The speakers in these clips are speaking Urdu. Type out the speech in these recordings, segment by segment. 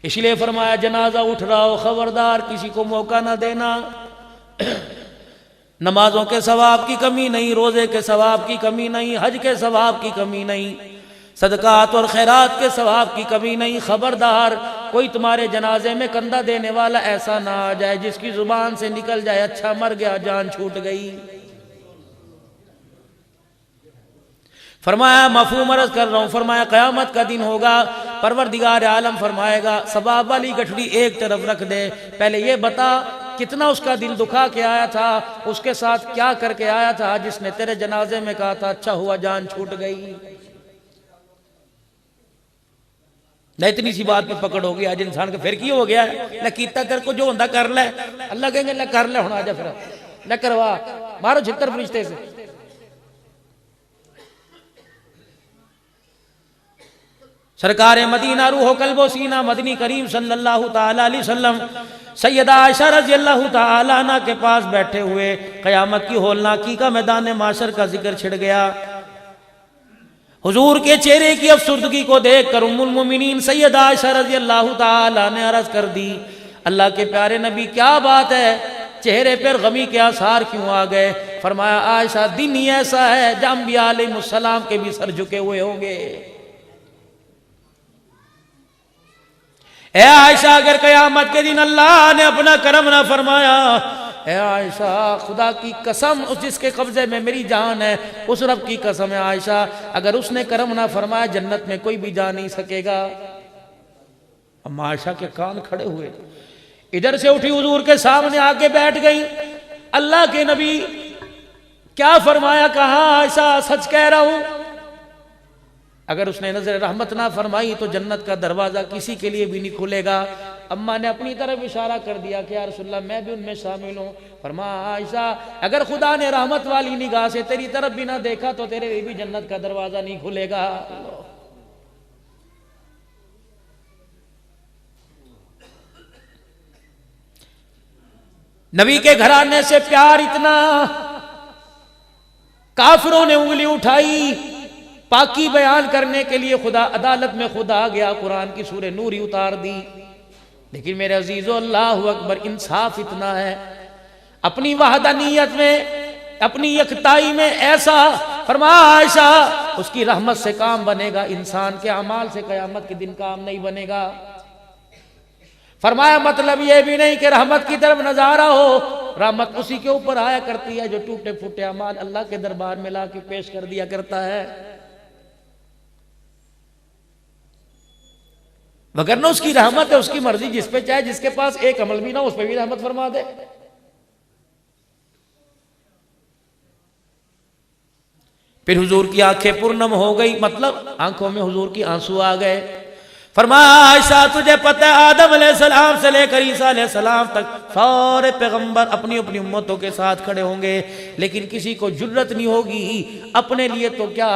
اس لیے فرمایا جنازہ اٹھ رہا ہو خبردار کسی کو موقع نہ دینا. نمازوں کے ثواب کی کمی نہیں، روزے کے ثواب کی کمی نہیں، حج کے ثواب کی کمی نہیں، صدقات اور خیرات کے ثواب کی کمی نہیں. خبردار کوئی تمہارے جنازے میں کندھا دینے والا ایسا نہ آ جائے جس کی زبان سے نکل جائے اچھا مر گیا، جان چھوٹ گئی. فرمایا مفہوم عرض کر رہا ہوں، فرمایا قیامت کا دن ہوگا، پروردگار عالم فرمائے گا ثواب والی گٹھڑی ایک طرف رکھ دے، پہلے یہ بتا کتنا اس کا دل دکھا کے آیا تھا، اس کے ساتھ کیا کر کے آیا تھا جس نے تیرے جنازے میں کہا تھا اچھا ہوا جان چھوٹ گئی. نہ اتنی سی بات پہ پکڑ ہو گئی آج انسان کا، پھر کی ہو گیا ہے نہ کیتا تیرے کو جو ہوندہ کر لے. اللہ کہیں گے نہ کر لے ہونا آجا پھر نہ کروا مارو چھتر فرشتے سے. سرکار مدینہ روح و قلب و سینہ مدنی کریم صلی اللہ تعالی علیہ وسلم سیدہ عائشہ رضی اللہ تعالی عنہ کے پاس بیٹھے ہوئے قیامت کی ہولناکی کا میدان معاشر کا ذکر چھڑ گیا. حضور کے چہرے کی افسردگی کو دیکھ کر ام المومنین سیدہ عائشہ رضی اللہ تعالی نے عرض کر دی اللہ کے پیارے نبی کیا بات ہے، چہرے پر غمی کے آثار کیوں آ گئے؟ فرمایا عائشہ دن ہی ایسا ہے جب انبیاء علیہ السلام کے بھی سر جھکے ہوئے ہوں گے. اے عائشہ اگر قیامت کے دن اللہ نے اپنا کرم نہ فرمایا، اے عائشہ خدا کی قسم اس جس کے قبضے میں میری جان ہے اس رب کی قسم ہے عائشہ اگر اس نے کرم نہ فرمایا جنت میں کوئی بھی جا نہیں سکے گا. اما عائشہ کے کان کھڑے ہوئے، ادھر سے اٹھی حضور کے سامنے آ کے بیٹھ گئی. اللہ کے نبی کیا فرمایا؟ کہا عائشہ سچ کہہ رہا ہوں اگر اس نے نظر رحمت نہ فرمائی تو جنت کا دروازہ کسی کے لیے بھی نہیں کھلے گا. اماں نے اپنی طرف اشارہ کر دیا کہ یا رسول اللہ میں بھی ان میں شامل ہوں. فرمایا عائشہ اگر خدا نے رحمت والی نگاہ سے تیری طرف بھی نہ دیکھا تو تیرے لیے بھی جنت کا دروازہ نہیں کھلے گا. نبی کے گھرانے سے پیار اتنا، کافروں نے انگلی اٹھائی پاکی بیان کرنے کے لیے خدا عدالت میں خدا آ گیا، قرآن کی سورہ نور ہی اتار دی. لیکن میرے عزیزو اللہ اکبر انصاف اتنا ہے اپنی وحدانیت میں اپنی یکتائی میں ایسا. فرمایا عائشہ اس کی رحمت سے کام بنے گا، انسان کے اعمال سے قیامت کے دن کام نہیں بنے گا. فرمایا مطلب یہ بھی نہیں کہ رحمت کی طرف نظارہ ہو، رحمت اسی کے اوپر آیا کرتی ہے جو ٹوٹے پھوٹے اعمال اللہ کے دربار میں لا کے پیش کر دیا کرتا ہے. وگرنہ اس کی رحمت ہے، اس کی مرضی جس پہ چاہے جس کے پاس ایک عمل بھی نہ اس پہ بھی رحمت فرما دے. پھر حضور کی آنکھیں پرنم ہو گئی، مطلب آنکھوں میں حضور کی آنسو آ گئے. فرمایا عائشہ تجھے پتہ ہے آدم علیہ السلام سے لے کر عیسیٰ علیہ السلام تک سارے پیغمبر اپنی اپنی امتوں کے ساتھ کھڑے ہوں گے، لیکن کسی کو جرت نہیں ہوگی اپنے لیے تو کیا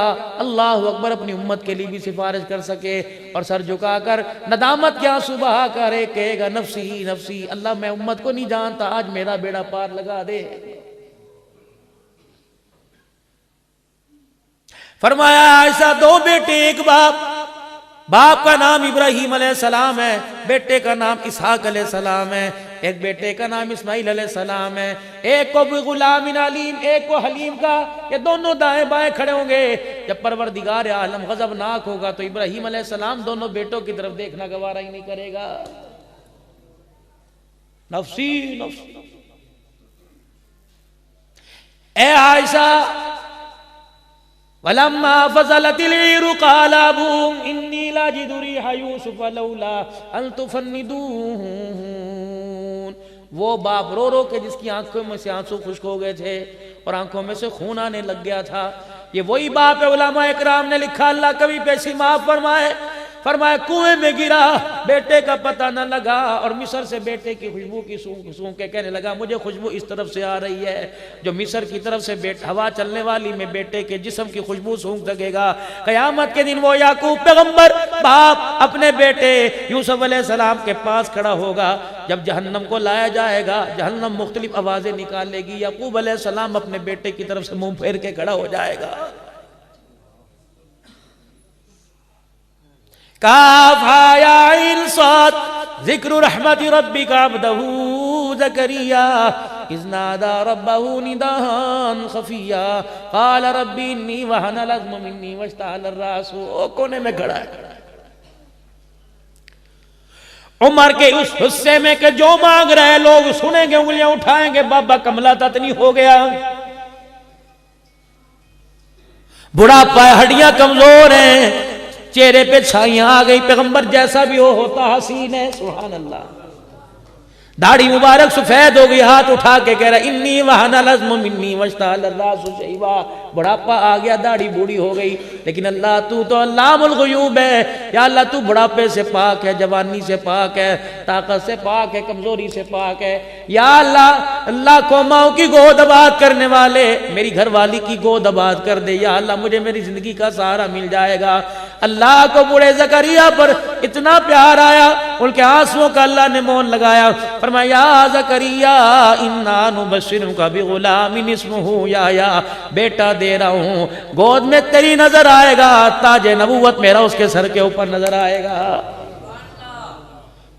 اللہ اکبر اپنی امت کے لیے بھی سفارش کر سکے اور سر جھکا کر ندامت کیا صبح کرے کہے گا نفسی نفسی، اللہ میں امت کو نہیں جانتا آج میرا بیڑا پار لگا دے. فرمایا عائشہ دو بیٹے ایک باپ کا نام ابراہیم علیہ السلام ہے، بیٹے کا نام اسحاق علیہ السلام ہے، ایک بیٹے کا نام اسماعیل علیہ السلام ہے، ایک کو غلام علیم ایک کو حلیم کا، یہ دونوں دائیں بائیں کھڑے ہوں گے. جب پروردگار عالم غضبناک ہوگا تو ابراہیم علیہ السلام دونوں بیٹوں کی طرف دیکھنا گوارا ہی نہیں کرے گا. نفسی نفسی. اے عائشہ وَلَمَّا فَصَلَتِ الْعِيرُ قَالَ أَبُوهُمْ إِنِّي لَأَجِدُ رِيحَ يُوسُفَ لَوْلَا أَن تُفَنِّدُونِ. وہ باپ رو رو کے جس کی آنکھوں میں سے آنسو خشک ہو گئے تھے اور آنکھوں میں سے خون آنے لگ گیا تھا، یہ وہی باپ ہے. علماء اکرام نے لکھا اللہ کبھی پیسی معاف فرمائے، فرمایا کنویں میں گرا بیٹے کا پتہ نہ لگا اور مصر سے بیٹے کی خوشبو کی سونگ کے کہنے لگا مجھے خوشبو اس طرف سے آ رہی ہے. جو مصر کی طرف سے ہوا چلنے والی میں بیٹے کے جسم کی خوشبو سونگ سکے گا. قیامت کے دن وہ یعقوب پیغمبر باپ اپنے بیٹے یوسف علیہ السلام کے پاس کھڑا ہوگا. جب جہنم کو لایا جائے گا جہنم مختلف آوازیں نکالے گی، یعقوب علیہ السلام اپنے بیٹے کی طرف سے منہ پھیر کے کھڑا ہو جائے گا. کاف ہا یا عین صاد ذکر رحمت ربک عبدہ زکریا اذ نادى ربه نداء خفیا قال رب انی وہن العظم منی واشتعل الراس. وہ کونے میں کھڑا ہے عمر کے اس حصے میں کہ جو مانگ رہے لوگ سنیں گے انگلیاں اٹھائیں گے بابا کملا تتنی ہو گیا, بڑھاپا ہے, ہڈیاں کمزور ہیں, چہرے پہ چھائیاں آ گئی, پیغمبر جیسا بھی ہو ہوتا حسین ہے. سبحان اللہ. داڑھی مبارک سفید ہو گئی, ہاتھ اٹھا کے کہہ رہا انی وہن العظم منی واشتعل الراس شیبا. بڑھاپا آ گیا, داڑھی بوڑھی ہو گئی, لیکن اللہ تو علام الغیوب ہے. یا اللہ تو بڑھاپے سے پاک ہے, جوانی سے پاک ہے, طاقت سے پاک ہے, کمزوری سے پاک ہے. یا اللہ قوموں کی گود آباد کرنے والے میری گھر والی کی گود آباد کر دے. یا اللہ مجھے میری زندگی کا سہارا مل جائے گا. اللہ کو بوڑھے زکریا پر اتنا پیار آیا, ان کے آنسوؤں کا اللہ نے مون لگایا. فرمایا یا زکریا انا نبشرک بغلام اسمہ یحییٰ, بیٹا دے رہا ہوں, گود میں تیری نظر آئے گا, تاج نبوت میرا اس کے سر کے اوپر نظر آئے گا.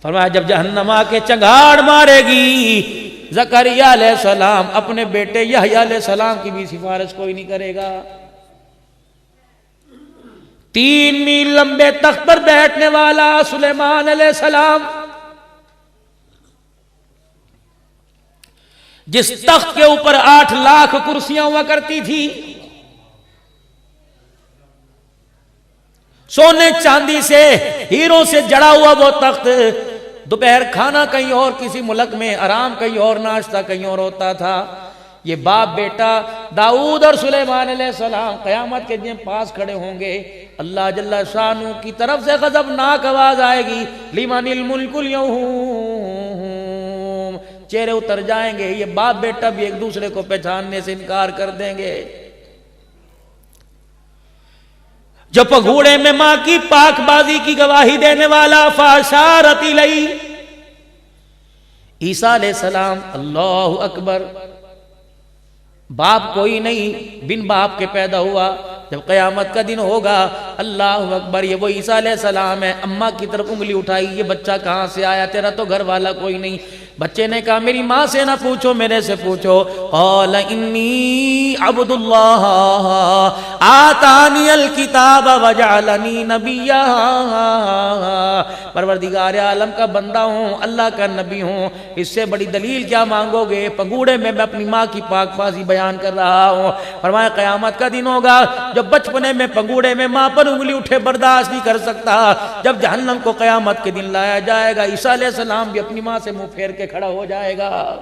فرمایا جب جہنم آ کے چنگاڑ مارے گی زکریا علیہ السلام اپنے بیٹے یحییٰ علیہ السلام کی بھی سفارش کوئی نہیں کرے گا. 3 میل لمبے تخت پر بیٹھنے والا سلیمان علیہ السلام, جس تخت کے اوپر 8 لاکھ کرسیاں ہوا کرتی تھی, سونے چاندی سے ہیروں سے جڑا ہوا وہ تخت, دوپہر کھانا کہیں اور کسی ملک میں, آرام کہیں اور, ناشتہ کہیں اور ہوتا تھا. یہ باپ بیٹا داؤد اور سلیمان علیہ السلام قیامت کے دن پاس کھڑے ہوں گے. اللہ جل شانہ کی طرف سے غضبناک آواز آئے گی لمن الملک اليوم, چہرے اتر جائیں گے. یہ باپ بیٹا بھی ایک دوسرے کو پہچاننے سے انکار کر دیں گے. جو پگھوڑے میں ماں کی پاک بازی کی گواہی دینے والا فاشارت الیہ عیسیٰ علیہ السلام, اللہ اکبر, باپ کوئی نہیں, بن باپ کے پیدا ہوا. جب قیامت کا دن ہوگا اللہ اکبر, یہ وہ عیسیٰ علیہ السلام ہے. اماں کی طرف انگلی اٹھائی, یہ بچہ کہاں سے آیا, تیرا تو گھر والا کوئی نہیں. بچے نے کہا میری ماں سے نہ پوچھو, میرے سے پوچھو. قال انی عبد اللہ آتانی الکتاب وجعلنی نبیا, پروردگار عالم کا بندہ ہوں, اللہ کا نبی ہوں, اس سے بڑی دلیل کیا مانگو گے. پگوڑے میں اپنی ماں کی پاک بازی بیان کر رہا ہوں. فرمایا قیامت کا دن ہوگا جب بچپنے میں پگوڑے میں ماں پر انگلی اٹھے برداشت نہیں کر سکتا. جب جہنم کو قیامت کے دن لایا جائے گا, عیسیٰ علیہ السلام بھی اپنی ماں سے منہ پھیر کے کھڑا ہو جائے گا.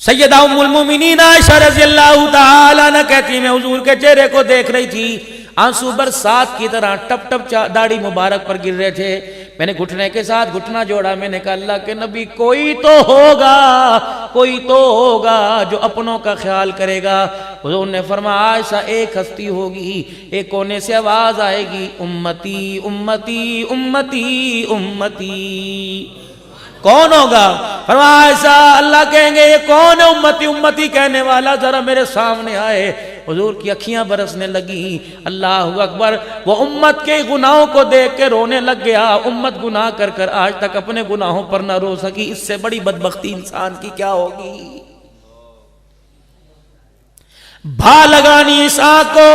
سیدہ ام المومنین عائشہ رضی اللہ تعالی عنہ کہتی میں حضور کے چہرے کو دیکھ رہی تھی, آنسو برسات کی طرح ٹپ ٹپ داڑھی مبارک پر گر رہے تھے. میں نے گھٹنے کے ساتھ گھٹنا جوڑا, میں نے کہا اللہ کے نبی کوئی تو ہوگا جو اپنوں کا خیال کرے گا. حضور نے فرمایا عائشہ ایک ہستی ہوگی, ایک کونے سے آواز آئے گی امتی امتی امتی امتی. کون ہوگا؟ فرمایا عائشہ اللہ کہیں گے یہ کون ہے امتی امتی کہنے والا, ذرا میرے سامنے آئے. حضور کی اکھیاں برسنے لگی, اللہ اکبر. وہ امت کے گناہوں کو دیکھ کے رونے لگ گیا. امت گناہ کر کر آج تک اپنے گناہوں پر نہ رو سکی, اس سے بڑی بدبختی انسان کی کیا ہوگی. بھا لگانی اس آنکھ کو,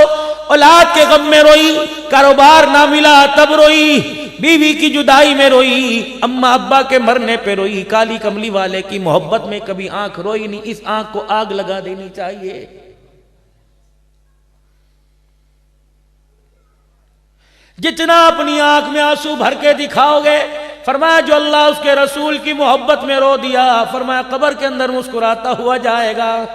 اولاد کے غم میں روئی, کاروبار نہ ملا تب روئی, بیوی کی جدائی میں روئی, اماں ابا کے مرنے پہ روئی, کالی کملی والے کی محبت میں کبھی آنکھ روئی نہیں. اس آنکھ کو آگ لگا دینی چاہیے. جتنا اپنی آنکھ میں آنسو بھر کے دکھاؤ گے, فرمایا جو اللہ اس کے رسول کی محبت میں رو دیا, فرمایا قبر کے اندر مسکراتا ہوا جائے گا.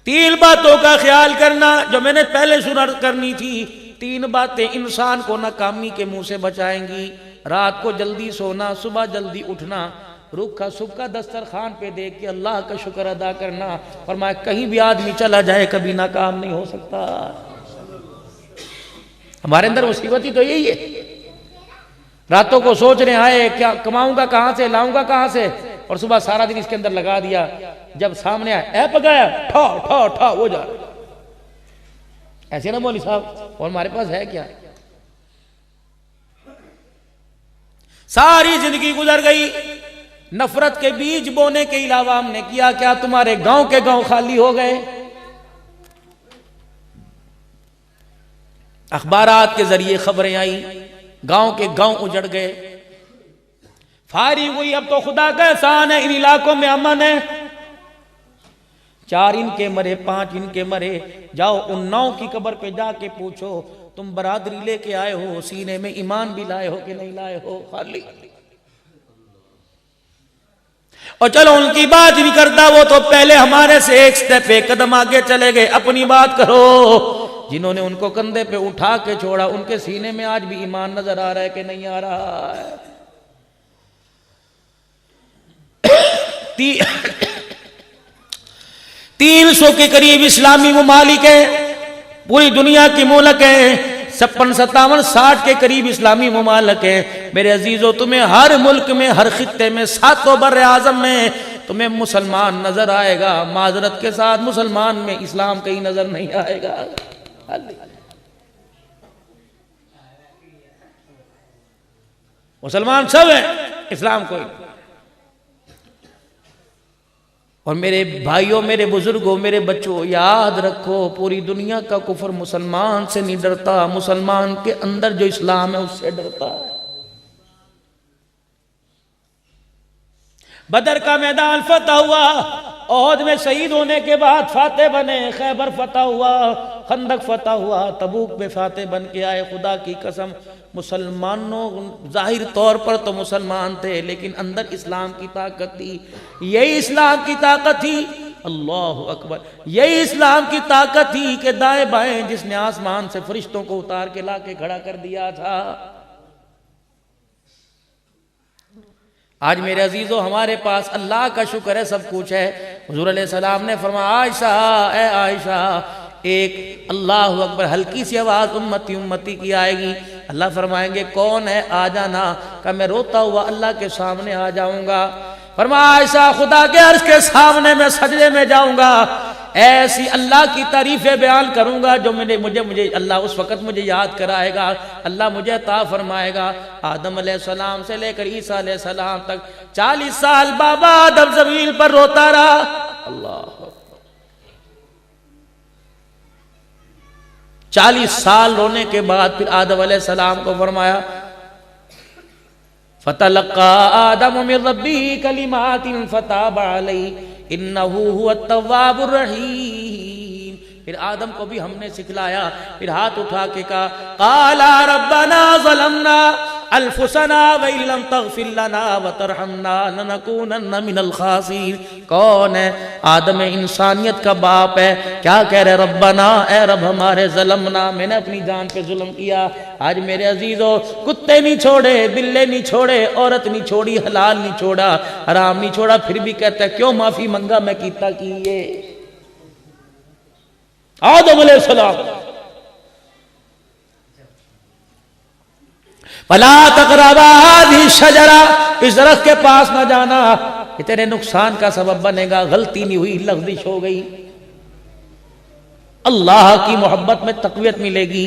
تین باتوں کا خیال کرنا جو میں نے پہلے سنا کرنی تھی. 3 باتیں انسان کو ناکامی کے منہ سے بچائیں گی. رات کو جلدی سونا, صبح جلدی اٹھنا, رکھا سکھا دسترخوان پہ دیکھ کے اللہ کا شکر ادا کرنا. فرمایا کہیں بھی آدمی چلا جائے کبھی ناکام نہیں ہو سکتا. ہمارے اندر مصیبت ہی تو یہی ہے, راتوں کو سوچ رہے آئے کیا کماؤں گا کہاں سے, لاؤں گا کہاں سے, اور صبح سارا دن اس کے اندر لگا دیا. جب سامنے آئے اے پگایا ٹھا ٹھا ٹھا ہو جا. ایسے نا مولوی صاحب، اور ہمارے پاس ہے کیا؟ ساری زندگی گزر گئی، نفرت کے بیج بونے کے علاوہ ہم نے کیا کیا؟ تمہارے گاؤں کے گاؤں خالی ہو گئے، اخبارات کے ذریعے خبریں آئی، گاؤں کے گاؤں اجڑ گئے، فائرنگ ہوئی۔ اب تو خدا کا احسان ہے ان علاقوں میں امن ہے، 4 ان کے مرے، 5 ان کے مرے، جاؤ ان 9 کی قبر پہ جا کے پوچھو تم برادری لے کے آئے ہو، سینے میں ایمان بھی لائے ہو کہ نہیں لائے ہو؟ خالی۔ اور چلو ان کی بات نہیں کرتا، وہ تو پہلے ہمارے سے ایک سٹیپ، ایک قدم آگے چلے گئے، اپنی بات کرو۔ جنہوں نے ان کو کندھے پہ اٹھا کے چھوڑا ان کے سینے میں آج بھی ایمان نظر آ رہا ہے کہ نہیں آ رہا ہے؟ 300 کے قریب اسلامی ممالک ہیں، پوری دنیا کی ملک ہیں، 56 57 60 کے قریب اسلامی ممالک ہیں۔ میرے عزیزو، تمہیں ہر ملک میں، ہر خطے میں، 7 بر اعظم میں تمہیں مسلمان نظر آئے گا، معذرت کے ساتھ مسلمان میں اسلام کہیں نظر نہیں آئے گا۔ مسلمان سب ہیں، اسلام کوئی۔ اور میرے بھائیوں، میرے بزرگوں، میرے بچوں، یاد رکھو پوری دنیا کا کفر مسلمان سے نہیں ڈرتا، مسلمان کے اندر جو اسلام ہے اس سے ڈرتا ہے۔ بدر کا میدان فتح ہوا، احد میں شہید ہونے کے بعد فاتح بنے، خیبر فتح ہوا، خندق فتح ہوا، تبوک میں فاتح بن کے آئے۔ خدا کی قسم مسلمانوں ظاہر طور پر تو مسلمان تھے لیکن اندر اسلام کی طاقت تھی۔ یہی اسلام کی طاقت تھی، اللہ اکبر، یہی اسلام کی طاقت تھی کہ دائیں بائیں جس نے آسمان سے فرشتوں کو اتار کے لا کے کھڑا کر دیا تھا۔ آج میرے عزیزو ہمارے پاس اللہ کا شکر ہے سب کچھ ہے۔ حضور علیہ السلام نے فرمایا عائشہ، اے عائشہ، ایک اللہ اکبر ہلکی سی آواز امتی امتی کی آئے گی، اللہ فرمائیں گے کون ہے؟ آ جانا۔ کہ میں روتا ہوا اللہ کے سامنے آ جاؤں گا۔ فرمایا عائشہ خدا کے عرش کے سامنے میں سجدے میں جاؤں گا، ایسی اللہ کی تعریفیں بیان کروں گا جو مجھے اللہ اس وقت مجھے یاد کرائے گا، اللہ مجھے عطا فرمائے گا۔ آدم علیہ السلام سے لے کر عیسیٰ علیہ السلام تک 40 سال بابا آدم زمین پر روتا رہا۔ اللہ 40 سال رونے کے بعد پھر آدم علیہ السلام کو فرمایا فَتَلَقَّى آدَمُ مِن رَبِّهِ كَلِمَاتٍ فَتَابَ عَلَيْهِ إِنَّهُ هُوَ التَّوَّابُ الرَّحِيمُ۔ پھر آدم کو بھی ہم نے سکھلایا، پھر ہاتھ اٹھا کے کہا قَالَ رَبَّنَا ظَلَمْنَا أَنفُسَنَا وَإِن لَّمْ تَغْفِرْ لَنَا وَتَرْحَمْنَا لَنَكُونَنَّ مِنَ الْخَاسِرِينَ۔ کون ہے؟ آدم انسانیت کا باپ ہے۔ کیا کہہ رہے؟ ربنا، اے رب ہمارے، ظلمنا، میں نے اپنی جان پہ ظلم کیا۔ آج میرے عزیزو کتے نہیں چھوڑے، بلے نہیں چھوڑے، عورت نہیں چھوڑی، حلال نہیں چھوڑا، حرام نہیں چھوڑا، پھر بھی کہتا ہے کیوں معافی منگا میں کیتا کیے۔ آدم علیہ السلام فَلَا تَقْرَبَا هَٰذِهِ الشَّجَرَةَ، اس درخت کے پاس نہ جانا، یہ تیرے نقصان کا سبب بنے گا۔ غلطی نہیں ہوئی، لغزش ہو گئی۔ اللہ کی محبت میں تقویت ملے گی،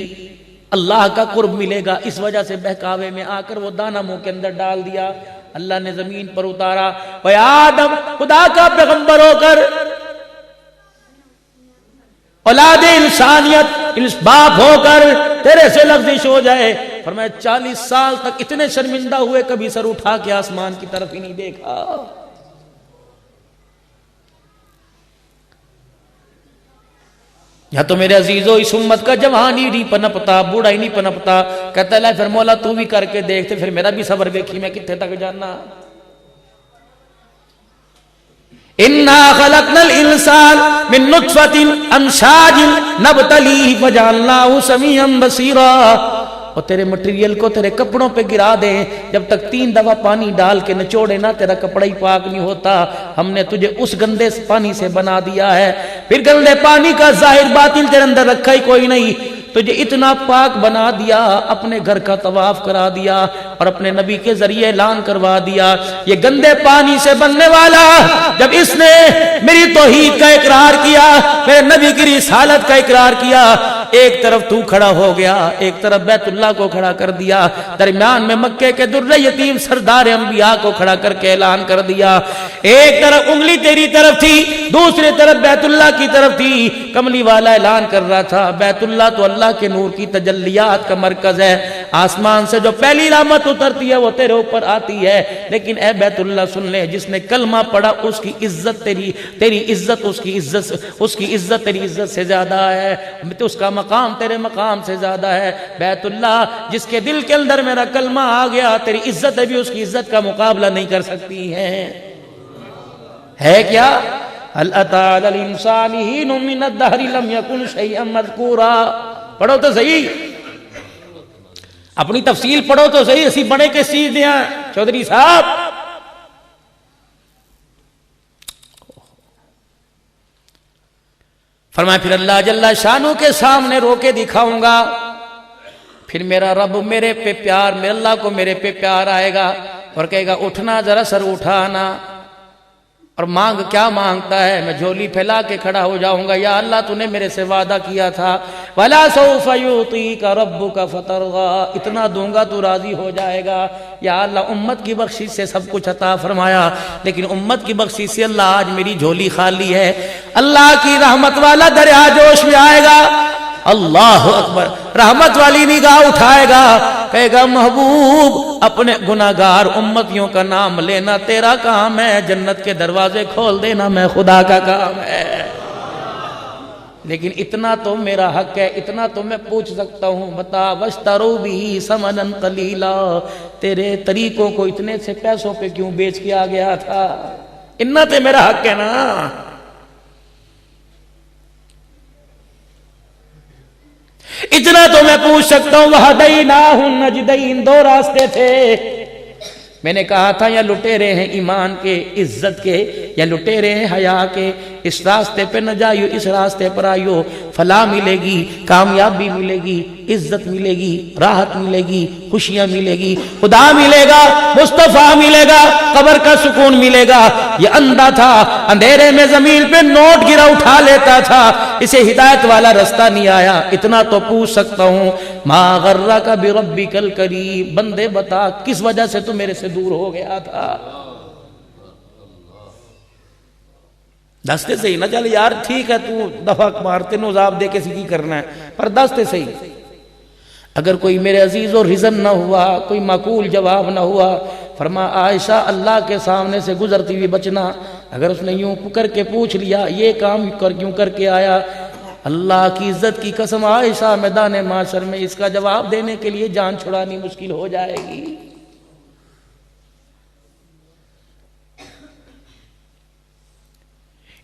اللہ کا قرب ملے گا، اس وجہ سے بہکاوے میں آ کر وہ دانہ منہ کے اندر ڈال دیا، اللہ نے زمین پر اتارا۔ اے آدم، خدا کا پیغمبر ہو کر اولاد انسانیت باپ ہو کر تیرے سے لغزش ہو جائے، فرمایا 40 سال تک اتنے شرمندہ ہوئے کبھی سر اٹھا کے آسمان کی طرف ہی نہیں دیکھا۔ یا تو میرے عزیزو اس امت کا جوان ہی نہیں پنپتا، بوڑھا ہی نہیں پنپتا، کہتا ہے پھر مولا تو بھی کر کے دیکھتے، پھر میرا بھی صبر دیکھی میں کتنے تک جاننا۔ اِنَّا خَلَقْنَا الْإِنسَانَ مِن نُطْفَةٍ أَمْشَاجٍ نَبْتَلِيهِ فَجَعَلْنَاهُ سَمِيعًا بَصِيرًا۔ اور تیرے مٹیریل کو تیرے کپڑوں پہ گرا دیں، جب تک 3 دفعہ پانی ڈال کے نچوڑے نہ تیرا کپڑا ہی پاک نہیں ہوتا۔ ہم نے تجھے اس گندے پانی سے بنا دیا ہے، پھر گندے پانی کا ظاہر باطن تیرے اندر رکھا ہی کوئی نہیں، تجھے اتنا پاک بنا دیا، اپنے گھر کا طواف کرا دیا اور اپنے نبی کے ذریعے اعلان کروا دیا یہ گندے پانی سے بننے والا جب اس نے میری توحید کا اقرار کیا، میرے نبی کی رسالت کا اقرار کیا، ایک طرف تو کھڑا ہو گیا، ایک طرف بیت اللہ کو کھڑا کر دیا، درمیان میں مکے کے در یتیم سردار انبیاء کو کھڑا کر کے اعلان کر دیا۔ ایک طرف انگلی تیری طرف تھی، دوسری طرف بیت اللہ کی طرف تھی۔ کملی والا اعلان کر رہا تھا بیت اللہ تو اللہ کے نور کی تجلیات کا مرکز ہے، آسمان سے جو پہلی رحمت اترتی ہے وہ تیرے اوپر آتی ہے، لیکن اے بیت اللہ سن لے، جس نے کلمہ پڑھا اس کی عزت تیری عزت اس کی عزت تیری عزت سے زیادہ ہے، اس کا مقام تیرے مقام سے زیادہ ہے۔ بیت اللہ جس کے دل کے اندر میرا کلمہ آ گیا، تیری عزت بھی اس کی عزت کا مقابلہ نہیں کر سکتی ہے کیا؟ هل اتى على الانسان حين من الدهر لم يكن شيئا مذكورا۔ پڑھو تو صحیح، اپنی تفصیل پڑھو تو صحیح، اسی بڑے کے سیدھ ہیں چودھری صاحب۔ فرمایا پھر اللہ جل شانو کے سامنے رو کے دکھاؤں گا، پھر میرا رب میرے پہ پیار، میرے اللہ کو میرے پہ پیار آئے گا اور کہے گا اٹھنا ذرا سر اٹھانا، اور مانگ کیا مانگتا ہے؟ میں جھولی پھیلا کے کھڑا ہو جاؤں گا، یا اللہ تو نے میرے سے وعدہ کیا تھا وَلَا سَوْفَ يُعْطِيكَ رَبُّكَ فَتَرْضَىٰ، اتنا دوں گا تو راضی ہو جائے گا۔ یا اللہ امت کی بخشش سے سب کچھ عطا فرمایا، لیکن امت کی بخشش سے اللہ آج میری جھولی خالی ہے۔ اللہ کی رحمت والا دریا جوش میں آئے گا، اللہ اکبر، رحمت والی نگاہ اٹھائے گا، کہے گا محبوب اپنے گناہگار امتیوں کا نام لینا تیرا کام ہے، جنت کے دروازے کھول دینا میں خدا کا کام ہے۔ لیکن اتنا تو میرا حق ہے، اتنا تو میں پوچھ سکتا ہوں، بتا وَاشْتَرُوا بِهِ ثَمَنًا قَلِيلًا، تیرے طریقوں کو اتنے سے پیسوں پہ کیوں بیچ کے آ گیا تھا؟ اتنا تو میرا حق ہے نا۔ اتنا تو میں پوچھ سکتا ہوں، وَهَدَيْنَاهُ النَّجْدَيْنِ، دو راستے تھے، میں نے کہا تھا یا لٹیرے ہیں ایمان کے عزت کے، یا لٹیرے ہیں حیا کے، اس راستے پہ نہ جائیو، اس راستے پر آئیو، فلاح ملے گی، کامیابی ملے گی، عزت ملے گی، راحت ملے گی، خوشیاں ملے گی، خدا ملے گا، مصطفیٰ ملے گا، قبر کا سکون ملے گا۔ یہ اندھا تھا، اندھیرے میں زمین پہ نوٹ گرا اٹھا لیتا تھا، اسے ہدایت والا رستہ نہیں آیا۔ اتنا تو پوچھ سکتا ہوں، ما غرک بربک الکریم، بندے بتا کس وجہ سے تو میرے سے دور ہو گیا تھا؟ دستے صحیح نہ، چل یار ٹھیک ہے تو دفعہ مارتے نوزاب دے کے سکی کرنا ہے، پر دستے صحیح۔ اگر کوئی میرے عزیز و رزن نہ ہوا، کوئی معقول جواب نہ ہوا، فرما عائشہ اللہ کے سامنے سے گزرتی ہوئی بچنا، اگر اس نے یوں کر کے پوچھ لیا یہ کام کیوں کر کے آیا، اللہ کی عزت کی قسم عائشہ میدان معاشر میں اس کا جواب دینے کے لیے جان چھڑانی مشکل ہو جائے گی۔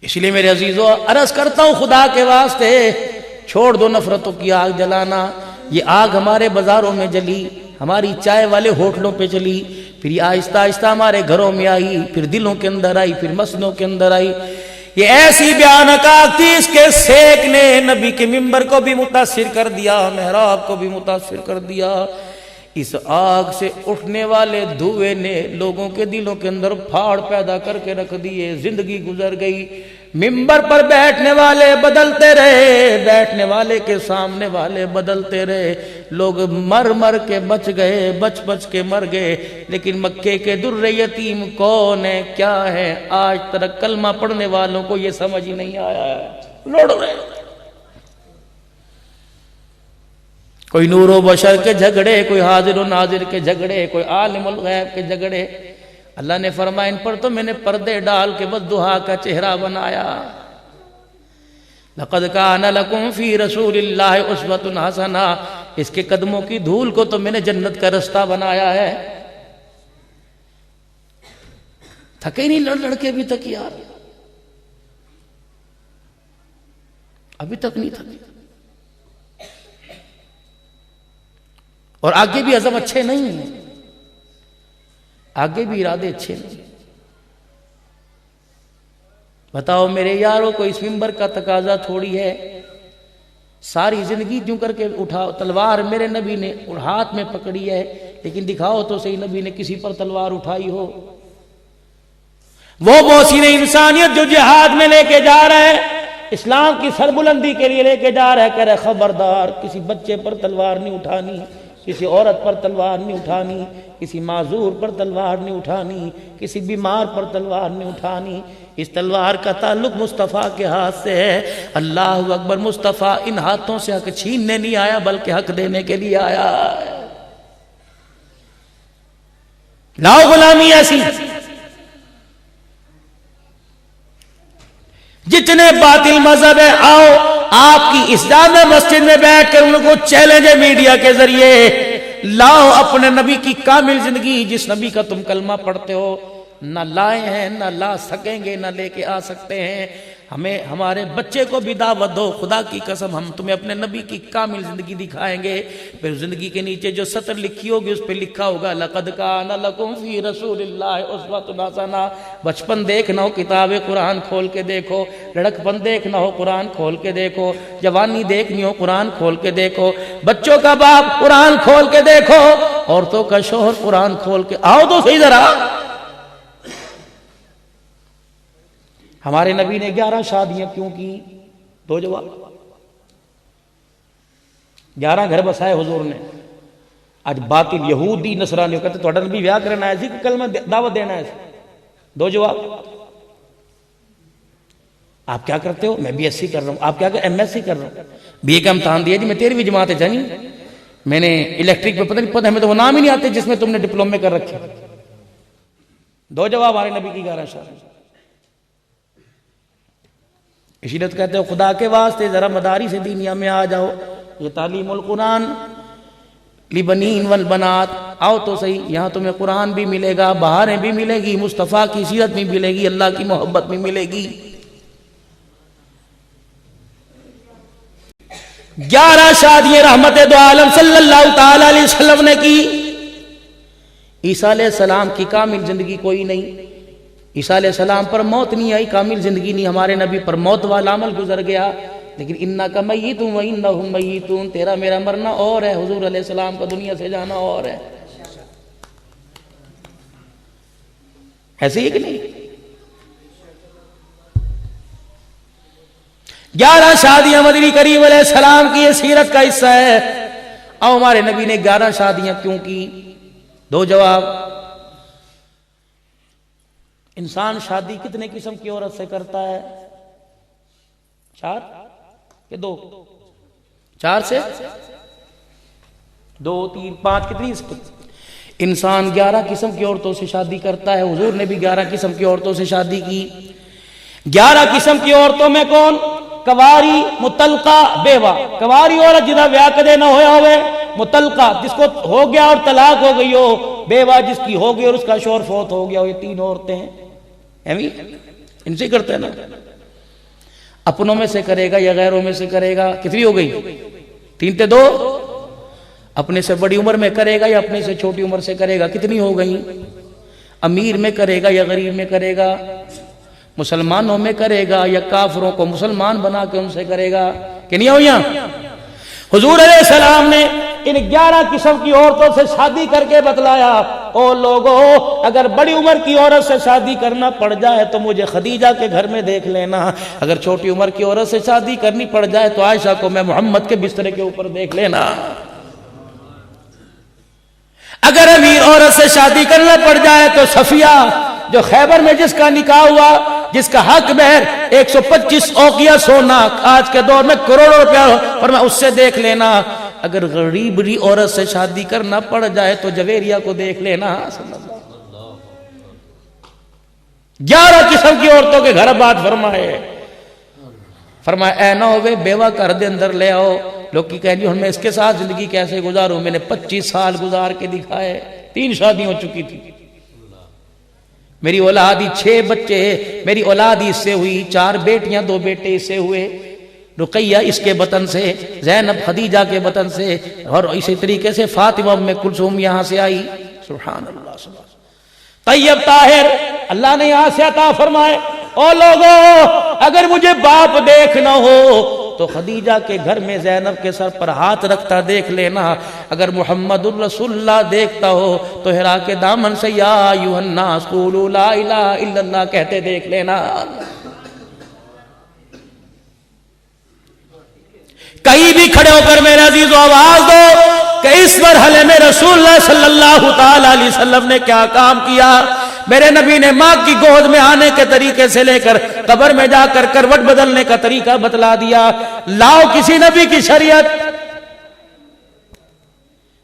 اس لیے میرے عزیزو عرض کرتا ہوں خدا کے واسطے، چھوڑ دو نفرتوں کی آگ جلانا۔ یہ آگ ہمارے بازاروں میں جلی، ہماری چائے والے ہوٹلوں پہ چلی، پھر یہ آہستہ آہستہ ہمارے گھروں میں آئی، پھر دلوں کے اندر آئی، پھر مسجدوں کے اندر آئی۔ یہ ایسی بھیانک آگ تھی، اس کے سیک نے نبی کے منبر کو بھی متاثر کر دیا، محراب کو بھی متاثر کر دیا۔ اس آگ سے اٹھنے والے دھوئے نے لوگوں کے دلوں کے اندر پھاڑ پیدا کر کے رکھ دیے، زندگی گزر گئی۔ منبر پر بیٹھنے والے بدلتے رہے، بیٹھنے والے کے سامنے والے بدلتے رہے، لوگ مر مر کے بچ گئے، بچ کے مر گئے، لیکن مکے کے در یتیم کون ہے، کیا ہے، آج تک کلمہ پڑھنے والوں کو یہ سمجھ ہی نہیں آیا ہے، لڑ رہے۔ کوئی نور و بشر کے جھگڑے، کوئی حاضر و ناظر کے جھگڑے، کوئی عالم الغیب کے جھگڑے۔ اللہ نے فرمایا ان پر تو میں نے پردے ڈال کے بس دہا کا چہرہ بنایا۔ لقد کان لکم فی رسول اللہ اسوۃ حسنہ، اس کے قدموں کی دھول کو تو میں نے جنت کا رستہ بنایا ہے۔ تھکے نہیں لڑ کے ابھی تک یار، ابھی تک نہیں تھکے، اور آگے بھی عزم اچھے نہیں ہیں، آگے بھی ارادے اچھے نہیں۔ بتاؤ میرے یاروں کو اس منبر کا تقاضا تھوڑی ہے ساری زندگی کیوں کر کے اٹھاؤ تلوار میرے نبی نے ہاتھ میں پکڑی ہے، لیکن دکھاؤ تو صحیح نبی نے کسی پر تلوار اٹھائی ہو۔ وہ محسن انسانیت جو جہاد میں لے کے جا رہا ہے، اسلام کی سربلندی کے لیے لے کے جا رہا ہے، کہہ رہا ہے خبردار کسی بچے پر تلوار نہیں اٹھانی، کسی عورت پر تلوار نہیں اٹھانی، کسی معذور پر تلوار نہیں اٹھانی، کسی بیمار پر تلوار نہیں اٹھانی۔ اس تلوار کا تعلق مصطفیٰ کے ہاتھ سے ہے۔ اللہ اکبر، مصطفیٰ ان ہاتھوں سے حق چھیننے نہیں آیا بلکہ حق دینے کے لیے آیا ہے۔ لاؤ غلامی ایسی، جتنے باطل مذہب ہیں آؤ آپ کی اس جامع مسجد میں بیٹھ کر ان کو چیلنج ہے میڈیا کے ذریعے، لاؤ اپنے نبی کی کامل زندگی، جس نبی کا تم کلمہ پڑھتے ہو، نہ لائے ہیں، نہ لا سکیں گے، نہ لے کے آ سکتے ہیں۔ ہمیں ہمارے بچے کو بھی دعوت دو، خدا کی قسم ہم تمہیں اپنے نبی کی کامل زندگی دکھائیں گے۔ پھر زندگی کے نیچے جو سطر لکھی ہوگی اس پہ لکھا ہوگا لَقَدْ كَانَ لَكُمْ فِي رَسُولِ اللَّهِ أُسْوَةٌ حَسَنَةٌ۔ بچپن دیکھنا ہو کتاب قرآن کھول کے دیکھو، لڑکپن دیکھنا ہو قرآن کھول کے دیکھو، جوانی دیکھنی ہو قرآن کھول کے دیکھو، بچوں کا باپ قرآن کھول کے دیکھو، عورتوں کا شوہر قرآن کھول کے آؤ تو صحیح ذرا۔ ہمارے نبی نے 11 شادیاں کیوں کی؟ دو جواب۔ 11 گھر بسائے حضور نے۔ آج باطل یہودی نصرانی کہتے تو نبی بیاہ کرنا ہے، ذکر کلمہ دعوت دینا ہے۔ دو جواب۔ آپ کیا کرتے ہو؟ میں بی ایس سی کر رہا ہوں۔ آپ کیا ایم ایس سی کر رہا ہوں۔ بی اے کا امتحان دیا جی، میں 13ویں جماعت ہے جانی، میں نے الیکٹرک پہ پتہ نہیں پتہ، ہمیں تو وہ نام ہی نہیں آتے جس میں تم نے ڈپلومے کر رکھے۔ دو جواب ہمارے نبی کی 11 شادی۔ اسی لیے کہتے ہو خدا کے واسطے ذرا مدارس دینیہ میں آ جاؤ، یہ تعلیم القرآن لبنین والبنات، آؤ تو صحیح، یہاں تمہیں قرآن بھی ملے گا، بہاریں بھی ملے گی، مصطفیٰ کی سیرت بھی ملے گی، اللہ کی محبت بھی ملے گی۔ 11 شادیاں رحمت دو عالم صلی اللہ تعالی علیہ وسلم نے کی۔ عیسیٰ علیہ السلام کی کامل زندگی کوئی نہیں۔ عیسیٰ علیہ السلام پر موت نہیں آئی، کامل زندگی نہیں۔ ہمارے نبی پر موت والا عمل گزر گیا، لیکن اِنَّكَ مَيِّتٌ وَإِنَّهُم مَيِّتُونَ، تیرا میرا مرنا اور ہے، حضور علیہ السلام کا دنیا سے جانا اور ہے۔ ایسے ہی کہ نہیں؟ 11 شادیاں مدنی کریم علیہ السلام کی یہ سیرت کا حصہ ہے۔ اور ہمارے نبی نے 11 شادیاں کیوں کی؟ دو جواب۔ انسان شادی کتنے قسم کی عورت سے کرتا ہے؟ 4 کہ 2؟ 4 سے 2 3 5 کتنی؟ انسان 11 قسم کی عورتوں سے شادی کرتا ہے۔ حضور نے بھی 11 قسم کی عورتوں سے شادی کی۔ 11 قسم کی عورتوں میں کون؟ کواری، مطلقہ، بیوہ۔ کواری عورت جنہاں بیاہ کدے نہ ہویا ہوئے، مطلقہ جس کو ہو گیا اور طلاق ہو گئی ہو، بیوہ جس کی ہو گئی اور اس کا شوہر فوت ہو گیا ہو۔ یہ 3 عورتیں ہیں، ان سے کرتے ہیں نا۔ اپنوں میں سے کرے گا یا غیروں میں سے کرے گا؟ کتنی ہو گئی؟ 3 تے 2۔ اپنے سے بڑی عمر میں کرے گا یا اپنے سے چھوٹی عمر سے کرے گا؟ کتنی ہو گئی؟ امیر میں کرے گا یا غریب میں کرے گا؟ مسلمانوں میں کرے گا یا کافروں کو مسلمان بنا کے ان سے کرے گا؟ کہ نہیں ہو یہاں؟ حضور علیہ السلام نے ان 11 قسم کی عورتوں سے شادی کر کے بتلایا، او لوگو اگر بڑی عمر کی عورت سے شادی کرنا پڑ جائے تو مجھے خدیجہ کے گھر میں دیکھ لینا، اگر چھوٹی عمر کی عورت سے شادی کرنی پڑ جائے تو عائشہ کو میں محمد کے بسترے کے اوپر دیکھ لینا، اگر امیر عورت سے شادی کرنا پڑ جائے تو صفیہ جو خیبر میں جس کا نکاح ہوا، جس کا حق مہر 125 اوقیہ سونا آج کے دور میں کروڑوں روپیہ، اور میں اس سے دیکھ لینا، اگر غریبی عورت سے شادی کرنا پڑ جائے تو جویریہ کو دیکھ لینا۔ 11 قسم کی عورتوں کے گھر بات فرمائے اے نہ ہوئے بیوہ گھر دے اندر لے آؤ۔ لوگ کی کہیں جی میں اس کے ساتھ زندگی کیسے گزاروں؟ میں نے 25 سال گزار کے دکھائے، 3 شادی ہو چکی تھی، میری اولادی 6 بچے، میری اولادی اس سے ہوئی، 4 بیٹیاں 2 بیٹے اس سے ہوئے، رقیہ اس کے بطن سے، زینب خدیجہ کے بطن سے، اور اسی طریقے سے فاطمہ ام کلثوم یہاں سے آئی۔ سبحان اللہ، سبحان اللہ۔ طیب طاہر اللہ نے یہاں سے عطا فرمائے۔ او لوگو اگر مجھے باپ دیکھنا ہو تو خدیجہ کے گھر میں زینب کے سر پر ہاتھ رکھتا دیکھ لینا، اگر محمد الرسول اللہ دیکھتا ہو تو ہرا کے دامن سے یا ایھا الناس قولوا لا الہ الا اللہ کہتے دیکھ لینا۔ کہیں بھی کھڑے ہو کر میرے عزیز آواز دو کہ اس مرحلے میں رسول اللہ صلی اللہ تعالی علیہ وسلم نے کیا کام کیا. میرے نبی نے ماں کی گود میں آنے کے طریقے سے لے کر قبر میں جا کر کروٹ بدلنے کا طریقہ بتلا دیا. لاؤ کسی نبی کی شریعت.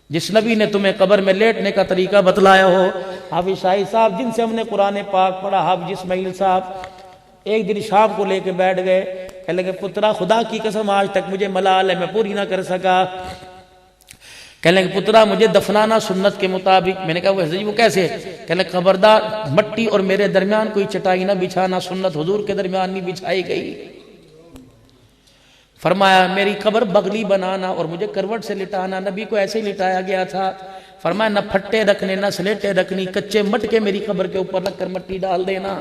جس نبی نے تمہیں قبر میں لیٹنے کا طریقہ بتلایا ہو. حافظ شاہی صاحب جن سے ہم نے قرآن پاک پڑھا, حافظ اسماعیل صاحب, ایک دن شام کو لے کے بیٹھ گئے. کہنے لگے پترا خدا کی قسم آج تک مجھے ملال ہے, میں پوری نہ کر سکا. کہنے لگے پترا مجھے دفنانا سنت کے مطابق. میں نے کہا وہ کیسے؟ کہنے لگے خبردار مٹی اور میرے درمیان کوئی چٹائی نہ بچھانا, سنت حضور کے درمیان نہیں بچھائی گئی. فرمایا میری قبر بغلی بنانا اور مجھے کروٹ سے لٹانا. نبی کو ایسے ہی لٹایا گیا تھا. فرمایا نہ پھٹے رکھنے نہ سلیٹے رکھنی, کچے مٹکے میری قبر کے اوپر رکھ کر مٹی ڈال دینا.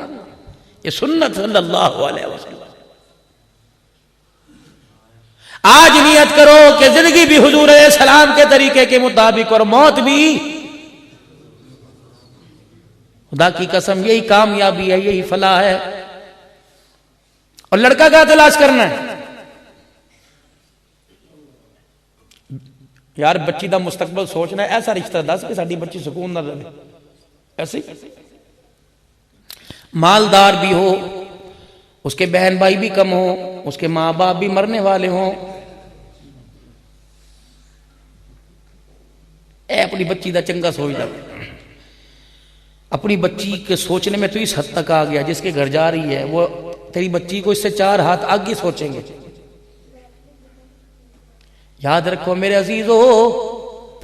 یہ سنت صلی اللہ علیہ وسلم. آج نیت کرو کہ زندگی بھی حضور علیہ السلام کے طریقے کے مطابق اور موت بھی. خدا کی قسم یہی کامیابی ہے, یہی فلاح ہے. اور لڑکا کیا تلاش کرنا ہے یار؟ بچی دا مستقبل سوچنا ہے. ایسا رشتہ دس کہ ساڈی بچی سکون نہ رہے. ایسے مالدار بھی ہو, اس کے بہن بھائی بھی کم ہو, اس کے ماں باپ بھی مرنے والے ہوں. اے اپنی بچی دا چنگا سوچ دا. اپنی بچی کے سوچنے میں تو اس حد تک آ گیا جس کے گھر جا رہی ہے وہ تیری بچی کو اس سے 4 ہاتھ آگے سوچیں گے. یاد رکھو میرے عزیزو,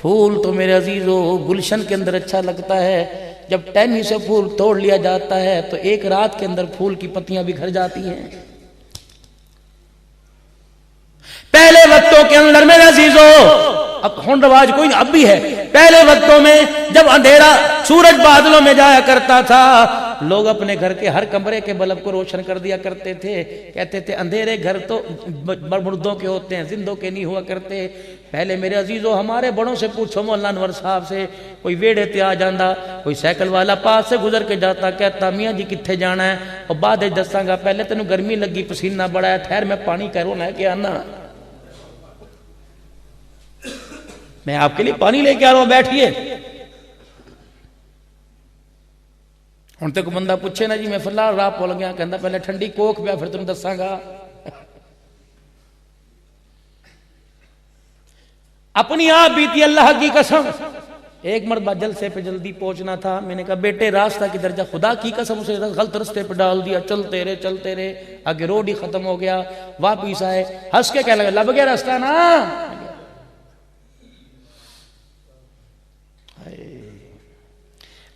پھول تو میرے عزیزو گلشن کے اندر اچھا لگتا ہے, جب ٹہنی سے پھول توڑ لیا جاتا ہے تو ایک رات کے اندر پھول کی پتیاں بکھر جاتی ہیں. پہلے وقتوں کے اندر میرے عزیزو, اب ہن رواج کوئی نہیں, اب بھی ہے. پہلے وقتوں میں جب اندھیرا سورج بادلوں میں جایا کرتا تھا, لوگ اپنے گھر کے ہر کمرے کے بلب کو روشن کر دیا کرتے تھے. کہتے تھے اندھیرے گھر تو مردوں کے ہوتے ہیں, زندوں کے نہیں ہوا کرتے. پہلے میرے عزیزو ہمارے بڑوں سے پوچھو, مولانا انور صاحب سے, کوئی ویڑے تے آ جاندہ, کوئی سائیکل والا پاس سے گزر کے جاتا, کہتا میاں جی کتھے جانا ہے؟ اور بعد دساں گا پہلے تینوں گرمی لگی, پسینہ بڑا ہے, ٹھہر میں پانی کہرونا ہے کہ آنا, میں آپ کے لیے پانی لے کے آ رہا ہوں, بیٹھیے. ہن تک بندہ پوچھے نا جی میں فلاں راہ پول گیا, کہندا پہلے ٹھنڈی کوک پیا پھر تمہیں دساں گا. اپنی آپ بیتی اللہ کی قسم. ایک مرتبہ جلسے پہ جلدی پہنچنا تھا, میں نے کہا بیٹے راستہ کی درجہ, خدا کی قسم اسے غلط رستے پہ ڈال دیا. چلتے رہے آگے روڈ ہی ختم ہو گیا. واپس آئے ہنس کے کہنے لگا لب گیا راستہ نا.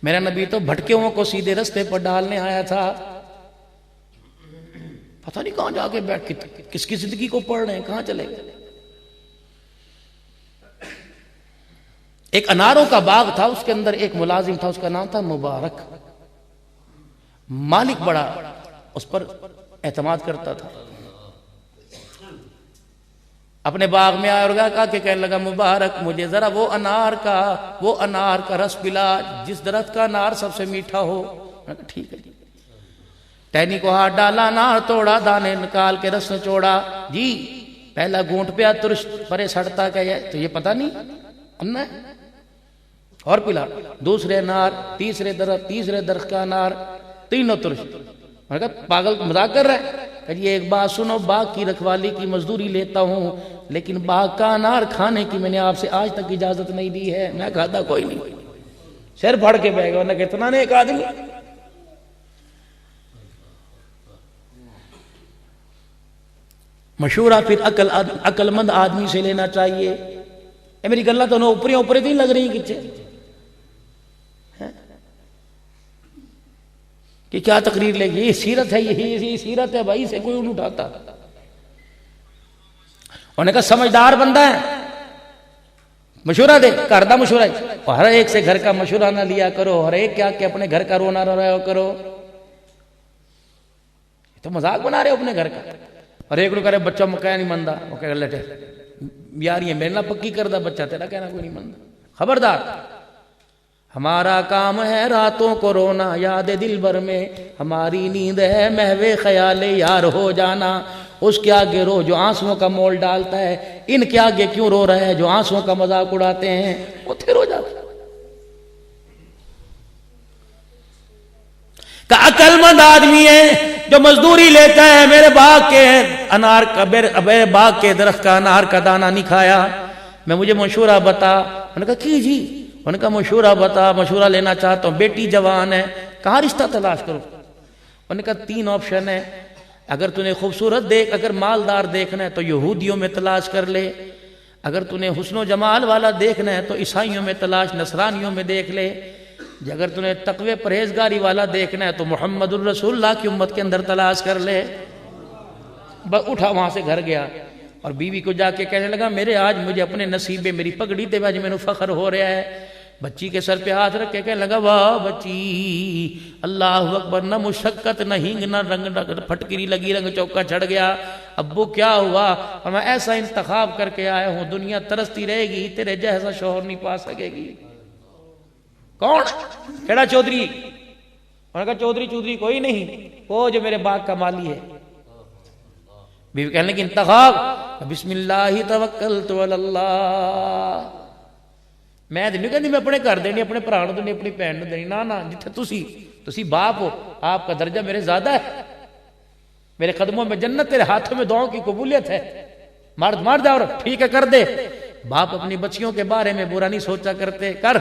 میرا نبی تو بھٹکیوں کو سیدھے رستے پر ڈالنے آیا تھا. پتہ نہیں کہاں جا کے بیٹھ کس کی زندگی کو پڑھ رہے ہیں, کہاں چلے گئے. ایک اناروں کا باغ تھا, اس کے اندر ایک ملازم تھا, اس کا نام تھا مبارک. مالک بڑا اس پر اعتماد کرتا تھا. اپنے باغ میں آیا اور کہا کہ کہنے لگا مبارک مجھے ذرا وہ انار کا رس پلا جس درخت کا انار سب سے میٹھا ہو. میں کہا ٹھیک ہے. ٹہنی کو ہاتھ ڈالا, انار توڑا, دانے نکال کے رس نچوڑا. جی پہلا گھونٹ پیا ترش پرے سڑتا کہ تو یہ پتہ نہیں انا ہے, اور پلا. دوسرے انار, تیسرے درخت کا انار, تینوں ترش. میں کہا پاگل مذاق کر رہا ہے. کہ یہ ایک بات سنو, باغ کی رکھوالی کی مزدوری لیتا ہوں, لیکن باغ کا انار کھانے کی میں نے آپ سے آج تک اجازت نہیں دی ہے. میں کہتا کوئی نہیں. سر پھڑ کے بیٹھ گیا, انہوں نے کتنا نے ایک آدمی. مشورہ پھر عقل مند آدمی سے لینا چاہیے. اے میری گلہ تو اوپری نہیں لگ رہی کچھ کہ کیا تقریر لے گی. یہ سیرت ہے, یہ سیرت ہے بھائی, سے کوئی نہیں اٹھاتا. انہوں نے کہا سمجھدار بندہ ہے, مشورہ دے, گھر دا مشورہ ہے. ہر ایک سے گھر کا مشورہ نہ لیا کرو, ہر ایک کیا کہ اپنے گھر کا رونا رہا کرو. تو مذاق بنا رہے ہو اپنے گھر کا. اور ایک لوگ کہہ رہے بچہ مکہ نہیں مندہ, وہ کہہ لیٹے یار یہ میرے نہ پکی کردہ بچہ, تیرا کہنا کوئی نہیں مندہ. خبردار, ہمارا کام ہے راتوں کو رونا یاد دل بھر میں, ہماری نیند ہے محو خیال یار ہو جانا. اس کے آگے رو جو آنسوؤں کا مول ڈالتا ہے، ان کے آگے کیوں رو رہا ہے جو آنسوؤں کا مذاق اڑاتے ہیں، وہ پھر ہو جاتا ہے۔ کہ عقل مند آدمی ہے جو مزدوری لیتا ہے، میرے باغ کے انار کا میرے باغ کے درخت کا انار کا دانہ نہیں کھایا، میں مجھے مشورہ بتا۔ انہوں نے کہا کی جی؟ انہوں نے کہا مشورہ بتا، مشورہ لینا چاہتا ہوں، بیٹی جوان ہے، کہاں رشتہ تلاش کروں؟ انہوں نے کہا 3 آپشن ہے، اگر تُنے خوبصورت دیکھ، اگر مالدار دیکھنا ہے تو یہودیوں میں تلاش کر لے، اگر تُنے حسن و جمال والا دیکھنا ہے تو عیسائیوں میں تلاش، نصرانیوں میں دیکھ لے، اگر تُنے تقوی پرہیزگاری والا دیکھنا ہے تو محمد الرسول اللہ کی امت کے اندر تلاش کر لے۔ بس اٹھا وہاں سے گھر گیا اور بیوی کو جا کے کہنے لگا میرے آج مجھے اپنے نصیبے میری پگڑی تے آج میں فخر ہو رہا ہے۔ بچی کے سر پہ ہاتھ رکھ کے کہنے لگا واہ بچی، اللہ اکبر، نہ مشقت نہ ہینگ نہ رنگ پھٹکری لگی، رنگ چوکا چڑھ گیا۔ ابو کیا ہوا؟ اور میں ایسا انتخاب کر کے آیا ہوں، دنیا ترستی رہے گی، تیرے جیسا شوہر نہیں پا سکے گی۔ کون؟ کیڑا چودھری؟ انہوں نے کہا چودھری کوئی نہیں، وہ جو میرے باغ کا مالی ہے۔ بیوی کہنے لگی انتخاب؟ بسم اللہ توکلت علی اللہ۔ میں نہیں کہنی میں اپنے گھر دینی، اپنے بھرا نوں دینی، اپنی بہن نوں دینی، نہ جتھے تسی باپ ہو، آپ کا درجہ میرے زیادہ ہے، میرے قدموں میں جنت، تیرے ہاتھوں میں دعاؤں کی قبولیت ہے۔ مار جا اور ٹھیک ہے کر دے۔ باپ اپنی بچیوں کے بارے میں برا نہیں سوچا کرتے، کر۔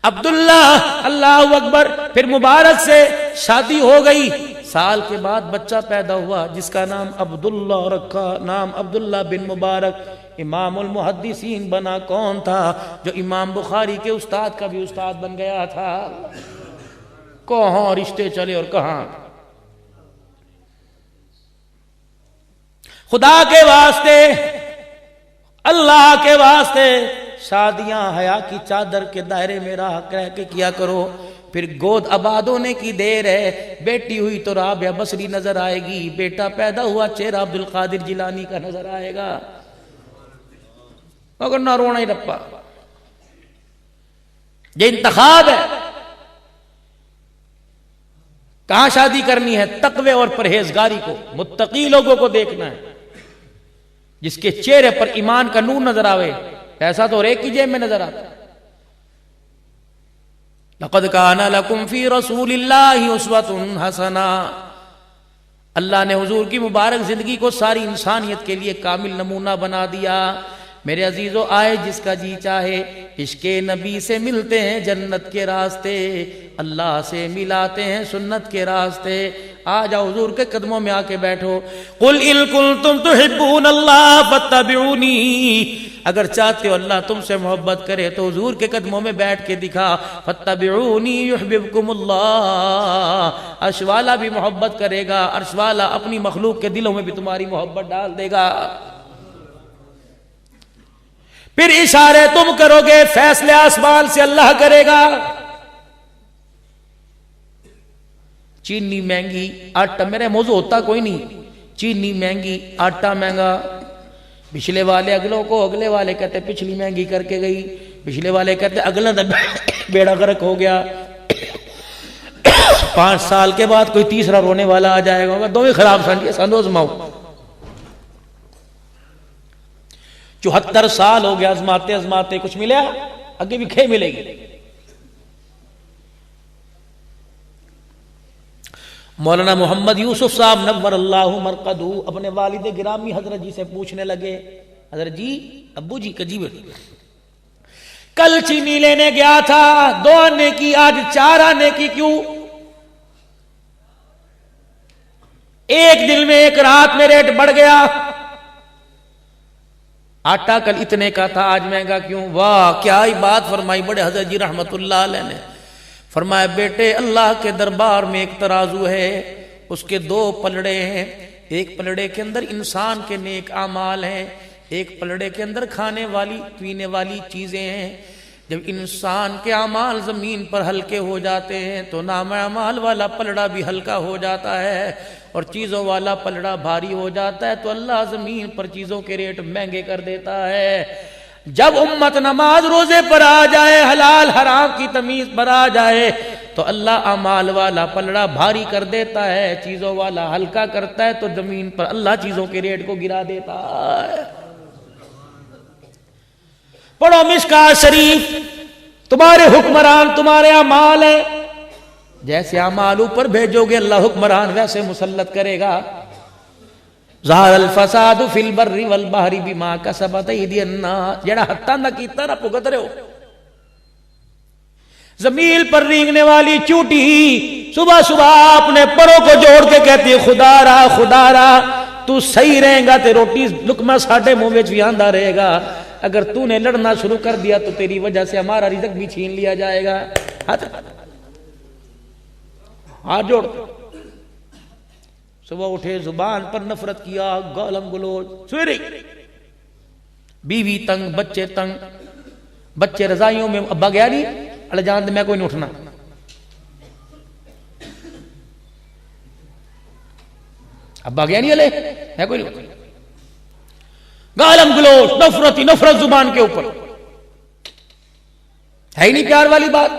عبداللہ، اللہ اکبر، پھر مبارک سے شادی ہو گئی، سال کے بعد بچہ پیدا ہوا جس کا نام عبداللہ رکھا، نام عبداللہ بن مبارک۔ امام المحدثین بنا، کون تھا؟ جو امام بخاری کے استاد کا بھی استاد بن گیا تھا۔ کہاں رشتے چلے اور کہاں۔ خدا کے واسطے، اللہ کے واسطے شادیاں حیا کی چادر کے دائرے میں رہ کے کیا کرو۔ پھر گود آباد ہونے کی دیر ہے، بیٹی ہوئی تو رابعہ بصری نظر آئے گی، بیٹا پیدا ہوا چہرہ عبد القادر جیلانی کا نظر آئے گا، مگر نہ رونا ہی رپا۔ یہ انتخاب ہے، کہاں شادی کرنی ہے؟ تقوی اور پرہیزگاری کو، متقی لوگوں کو دیکھنا ہے، جس کے چہرے پر ایمان کا نور نظر آوے۔ ایسا تو اور ایک کی جیب میں نظر آتا ہے۔ لَقَدْ كَانَ لَكُمْ فِي رَسُولِ اللَّهِ أُسْوَةٌ حَسَنَةٌ۔ اللہ نے حضور کی مبارک زندگی کو ساری انسانیت کے لیے کامل نمونہ بنا دیا۔ میرے عزیزو، آئے جس کا جی چاہے، عشق نبی سے ملتے ہیں جنت کے راستے، اللہ سے ملاتے ہیں سنت کے راستے۔ آ جاؤ حضور کے قدموں میں آ کے بیٹھو۔ قُلْ إِن كُنتُمْ تُحِبُّونَ اللَّهَ فَاتَّبِعُونِي۔ اگر چاہتے ہو اللہ تم سے محبت کرے تو حضور کے قدموں میں بیٹھ کے دکھا۔ فَاتَّبِعُونِي يُحْبِبْكُمُ اللَّهُ۔ عرش والا بھی محبت کرے گا، عرش والا اپنی مخلوق کے دلوں میں بھی تمہاری محبت ڈال دے گا۔ پھر اشارے تم کرو گے، فیصلے آسمان سے اللہ کرے گا۔ چینی مہنگی، آٹا، میرے موضوع ہوتا کوئی نہیں، چینی مہنگی، آٹا مہنگا، پچھلے والے اگلوں کو، اگلے والے کہتے پچھلی مہنگی کر کے گئی، پچھلے والے کہتے اگلا بیڑا غرق ہو گیا، 5 سال کے بعد کوئی تیسرا رونے والا آ جائے گا، دو ہی خراب سنجھے سندوز ماؤ۔ 74 سال ہو گیا ازماتے ازماتے، کچھ ملے، آگے بھی کھے ملے گی۔ مولانا محمد یوسف صاحب نور اللہ مرقدہ اپنے والد گرامی حضرت جی سے پوچھنے لگے، حضرت جی، ابو جی کجیب، کل چینی لینے گیا تھا 2 آنے کی، آج 4 آنے کی کیوں؟ ایک دن میں 1 رات میں ریٹ بڑھ گیا، آٹا کل اتنے کا تھا آج مہنگا کیوں؟ واہ کیا ہی بات فرمائی بڑے حضرت جی رحمت اللہ علیہ نے۔ فرمایا بیٹے، اللہ کے دربار میں ایک ترازو ہے، اس کے 2 پلڑے ہیں، ایک پلڑے کے اندر انسان کے نیک اعمال ہیں، ایک پلڑے کے اندر کھانے والی پینے والی چیزیں ہیں۔ جب انسان کے اعمال زمین پر ہلکے ہو جاتے ہیں تو نام اعمال والا پلڑا بھی ہلکا ہو جاتا ہے، اور چیزوں والا پلڑا بھاری ہو جاتا ہے تو اللہ زمین پر چیزوں کے ریٹ مہنگے کر دیتا ہے۔ جب امت نماز روزے پر آ جائے، حلال حرام کی تمیز پر آ جائے، تو اللہ اعمال والا پلڑا بھاری کر دیتا ہے، چیزوں والا ہلکا کرتا ہے، تو زمین پر اللہ چیزوں کے ریٹ کو گرا دیتا ہے۔ پڑھو مشکات شریف، تمہارے حکمران تمہارے اعمال ہیں، جیسے اعمال اوپر بھیجو گے اللہ حکمران ویسے مسلط کرے گا۔ ظہر الفساد فی البر والبحر بما کسبت ایدی الناس، جڑا ہتھاں دا کیتا نہ بھگت رہے ہو۔ زمین پر رینگنے والی چوٹی صبح صبح اپنے پروں کو جوڑ کے کہتی ہے خدا را تو صحیح رہے گا تے روٹی لقمہ ساڈے منہ وچ بھی آندا رہے گا، اگر تو نے لڑنا شروع کر دیا تو تیری وجہ سے ہمارا رزق بھی چھین لیا جائے گا۔ ہاتھ جوڑ، صبح اٹھے زبان پر نفرت کیا، گالم گلوچ، سویرے بیوی تنگ، بچے تنگ، بچے رضائیوں میں، ابا گیا نہیں اڑ جان دے میں کوئی نہیں اٹھنا، ابا گیا نہیں علیہ میں کوئی نہیں اٹھنا، گالم گلوچ، نفرت ہی نفرت زبان کے اوپر، ہے ہی نہیں پیار والی بات،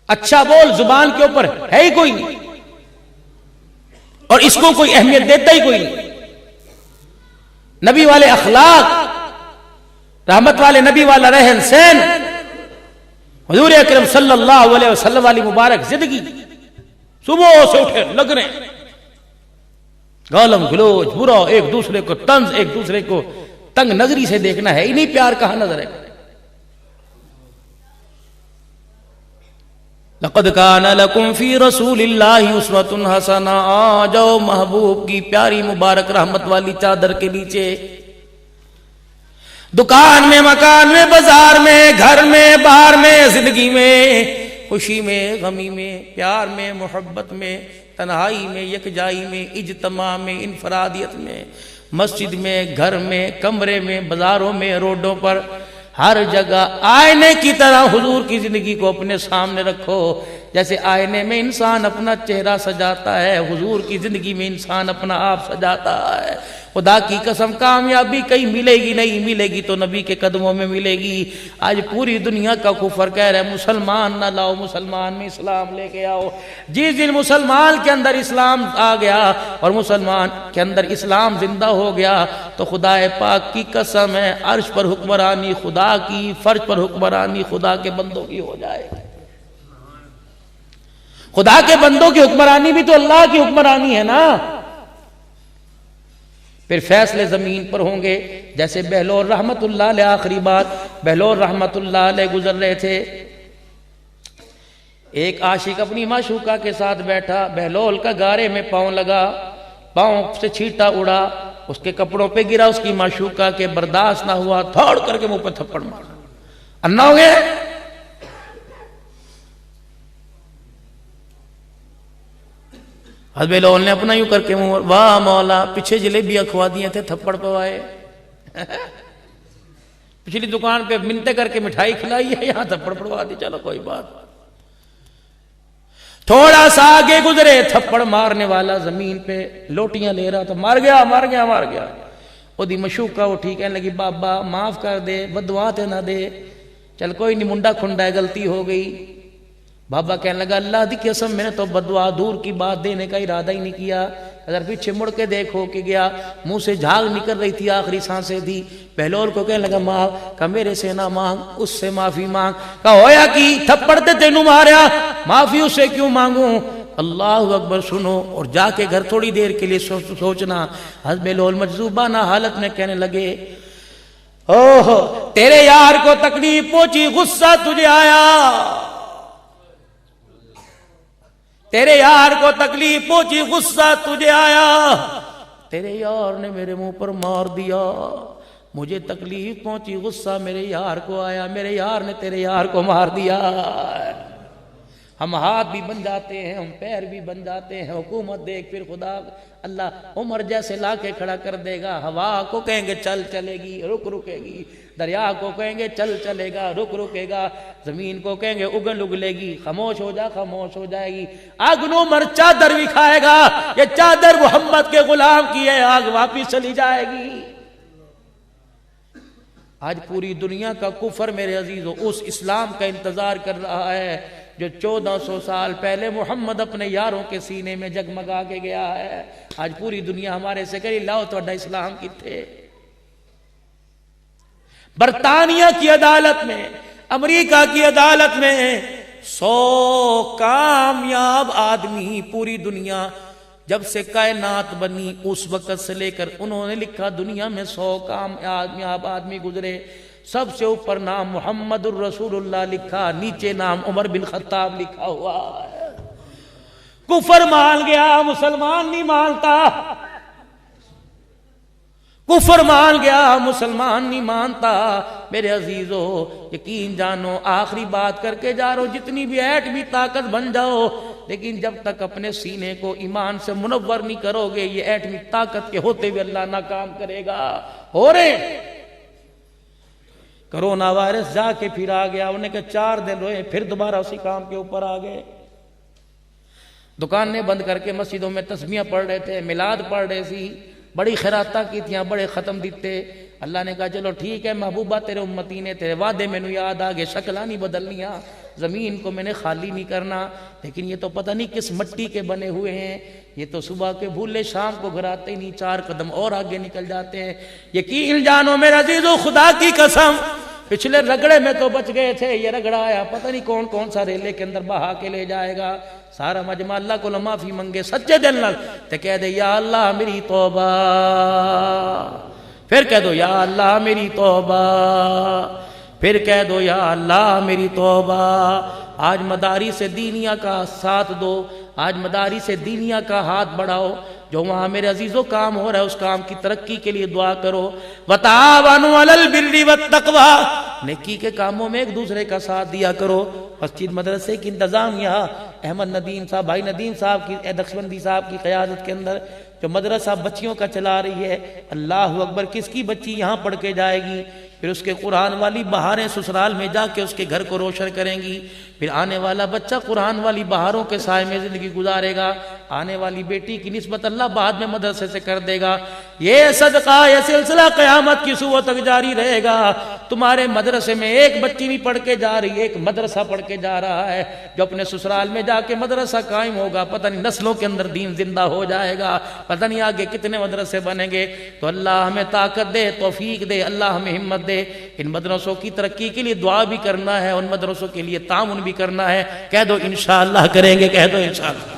اچھا بول زبان کے اوپر ہے ہی کوئی نہیں، اور اس کو کوئی اہمیت دیتا ہی کوئی نہیں۔ نبی والے اخلاق، رحمت والے نبی والا رہن سہن، حضور اکرم صلی اللہ علیہ وسلم والی مبارک زندگی، صبح سے اٹھے لگ رہے ہیں گالم گلوچ، برا، ایک دوسرے کو طنز، ایک دوسرے کو تنگ نظری سے دیکھنا، ہے ہی نہیں پیار، کہاں نظر ہے؟ لقد کان لکم فی رسول اللہ اسوۃ حسنہ، آ جاؤ محبوب کی پیاری مبارک رحمت والی چادر کے نیچے، دکان میں، مکان میں، بازار میں، گھر میں، باہر میں، زندگی میں، خوشی میں، غمی میں، پیار میں، محبت میں، تنہائی میں، یکجائی میں، اجتماع میں، انفرادیت میں، مسجد میں، گھر میں، کمرے میں، بازاروں میں، روڈوں پر، ہر جگہ آئینے کی طرح حضور کی زندگی کو اپنے سامنے رکھو۔ جیسے آئینے میں انسان اپنا چہرہ سجاتا ہے، حضور کی زندگی میں انسان اپنا آپ سجاتا ہے۔ خدا کی قسم کامیابی کہیں ملے گی نہیں، ملے گی تو نبی کے قدموں میں ملے گی۔ آج پوری دنیا کا کفر کہہ رہا ہے مسلمان نہ لاؤ، مسلمان میں اسلام لے کے آؤ۔ جس دن مسلمان کے اندر اسلام آ گیا اور مسلمان کے اندر اسلام زندہ ہو گیا تو خدا پاک کی قسم ہے عرش پر حکمرانی خدا کی، فرش پر حکمرانی خدا کے بندوں کی ہو جائے گی۔ خدا کے بندوں کی حکمرانی بھی تو اللہ کی حکمرانی ہے نا۔ پھر فیصلے زمین پر ہوں گے، جیسے بہلول رحمت اللہ علیہ، آخری بات، بہلول رحمت اللہ علیہ گزر رہے تھے، ایک عاشق اپنی معشوقہ کے ساتھ بیٹھا، بہلول کا گارے میں پاؤں لگا، پاؤں سے چھینٹا اڑا، اس کے کپڑوں پہ گرا، اس کی معشوقہ کے برداشت نہ ہوا، تھوڑ کر کے منہ پہ تھپڑ مارا، انا ہو گئے۔ حضرت بہلول نے اپنا یوں کر کے منہ، واہ مولا، پیچھے جلیبیاں کھوا دیے تھے، تھپڑ پوائے، پچھلی دکان پہ منتیں کر کے مٹھائی کھلائی ہے، یہاں تھپڑ پڑوا دی، چلو کوئی بات۔ تھوڑا سا آگے گزرے، تھپڑ مارنے والا زمین پہ لوٹیاں لے رہا تھا، مار گیا مار گیا مار گیا۔ وہ دی مشوقہ اٹھی کہنے لگی بابا معاف کر دے، بددعا تے نہ دے، چل کوئی نہیں، منڈا کھنڈا ہے، غلطی ہو گئی۔ بابا کہنے لگا اللہ دی قسم میں نے تو بددعا دور کی بات دینے کا ارادہ ہی نہیں کیا، اگر پیچھے مڑ کے دیکھو کہ گیا، منہ سے جھاگ نکل رہی تھی، آخری سانسیں تھی۔ بہلول کو کہنے لگا معاف، کہا میرے سے نہ مانگ، اس سے معافی مانگ۔ کہا ہویا کی تھپڑ تے تینوں ماریا، معافی اس سے کیوں مانگوں؟ اللہ اکبر سنو، اور جا کے گھر تھوڑی دیر کے لیے سوچنا۔ حضرت بہلول مجذوبانہ حالت میں کہنے لگے اوہ تیرے یار کو تکلیف پہنچی، غصہ تجھے آیا، تیرے یار کو تکلیف پہنچی، غصہ تجھے آیا، تیرے یار نے میرے منہ پر مار دیا، مجھے تکلیف پہنچی، غصہ میرے یار کو آیا، میرے یار نے تیرے یار کو مار دیا۔ ہم ہاتھ بھی بن جاتے ہیں، ہم پیر بھی بن جاتے ہیں، حکومت دیکھ پھر خدا اللہ عمر جیسے لا کے کھڑا کر دے گا۔ ہوا کو کہیں گے چل چلے گی، رک رکے گی، دریا کو کہیں گے چل چلے گا، رک رکے گا، زمین کو کہیں گے اگل اگلے گی، خاموش ہو جا خاموش ہو جائے گی۔ آگ نو مر چادر بھی کھائے گا، یہ چادر محمد کے غلام کی ہے، آگ واپس چلی جائے گی۔ آج پوری دنیا کا کفر میرے عزیزو اس اسلام کا انتظار کر رہا ہے جو 1400 سال پہلے محمد اپنے یاروں کے سینے میں جگمگا کے گیا ہے۔ آج پوری دنیا ہمارے سے کہی لاؤ توڑا اسلام کی تھے۔ برطانیہ کی عدالت میں، امریکہ کی عدالت میں 100 کامیاب آدمی پوری دنیا جب سے کائنات بنی اس وقت سے لے کر انہوں نے لکھا دنیا میں 100 کامیاب آدمی گزرے، سب سے اوپر نام محمد الرسول اللہ لکھا، نیچے نام عمر بن خطاب لکھا ہوا ہے۔ کفر مان گیا، مسلمان نہیں مانتا۔ کفر مان گیا، مسلمان نہیں مانتا۔ میرے عزیزو یقین جانو، آخری بات کر کے جا رہا ہوں، جتنی بھی ایٹمی طاقت بن جاؤ لیکن جب تک اپنے سینے کو ایمان سے منور نہیں کرو گے یہ ایٹمی طاقت کے ہوتے ہوئے اللہ ناکام کرے گا۔ ہو رہے کرونا وائرس جا کے پھر آ گیا، انہیں کہ 4 دن روئے پھر دوبارہ اسی کام کے اوپر آ گئے۔ دکانیں بند کر کے مسجدوں میں تسبیحاں پڑھ رہے تھے، میلاد پڑھ رہے سی، بڑی خیراتاں کی تھیاں، بڑے ختم دیتے۔ اللہ نے کہا چلو ٹھیک ہے محبوبہ، تیرے امتی نے تیرے وعدے میں یاد آگے، شکلہ نہیں بدلنیاں، زمین کو میں نے خالی نہیں کرنا، لیکن یہ تو پتہ نہیں کس مٹی کے بنے ہوئے ہیں، یہ تو صبح کے بھولے شام کو گھر آتے ہی نہیں 4 قدم اور آگے نکل جاتے ہیں۔ یقین جانو میرے عزیزو، خدا کی قسم پچھلے رگڑے میں تو بچ گئے تھے، یہ رگڑا آیا پتہ نہیں کون کون سا ریلے کے اندر بہا کے لے جائے گا۔ سارا مجمع اللہ کو معافی منگے سچے دل نال تے کہہ دے یا اللہ میری توبہ، پھر کہہ دو یا اللہ میری توبہ، پھر کہہ دو یا اللہ میری توبہ۔ آج مدارس دینیہ کا ساتھ دو، آج مدارس دینیہ کا ہاتھ بڑھاؤ، جو وہاں میرے عزیزو کام ہو رہا ہے اس کام کی ترقی کے لیے دعا کرو۔ وَتَعَاوَنُوا عَلَى الْبِرِّ وَالتَّقْوَىٰ، نیکی کے کاموں میں ایک دوسرے کا ساتھ دیا کرو۔ مسجد مدرسے کی انتظامیہ احمد ندیم صاحب، بھائی ندیم صاحب کی، نقشبندی صاحب کی قیادت کے اندر جو مدرسہ بچیوں کا چلا رہی ہے، اللہ اکبر، کس کی بچی یہاں پڑھ کے جائے گی، پھر اس کے قرآن والی بہاریں سسرال میں جا کے اس کے گھر کو روشن کریں گی، پھر آنے والا بچہ قرآن والی بہاروں کے سائے میں زندگی گزارے گا، آنے والی بیٹی کی نسبت اللہ بعد میں مدرسے سے کر دے گا۔ یہ صدقہ، یہ سلسلہ قیامت کی صبح تک جاری رہے گا۔ تمہارے مدرسے میں ایک بچی نہیں پڑھ کے جا رہی، ایک مدرسہ پڑھ کے جا رہا ہے، جو اپنے سسرال میں جا کے مدرسہ قائم ہوگا، پتہ نہیں نسلوں کے اندر دین زندہ ہو جائے گا، پتہ نہیں آگے کتنے مدرسے بنیں گے۔ تو اللہ ہمیں طاقت دے، توفیق دے، اللہ ہمیں ہمت دے۔ ان مدرسوں کی ترقی کے لیے دعا بھی کرنا ہے، ان مدرسوں کے لیے تعاون بھی کرنا ہے۔ کہہ دو انشاءاللہ کریں گے، کہہ دو انشاءاللہ۔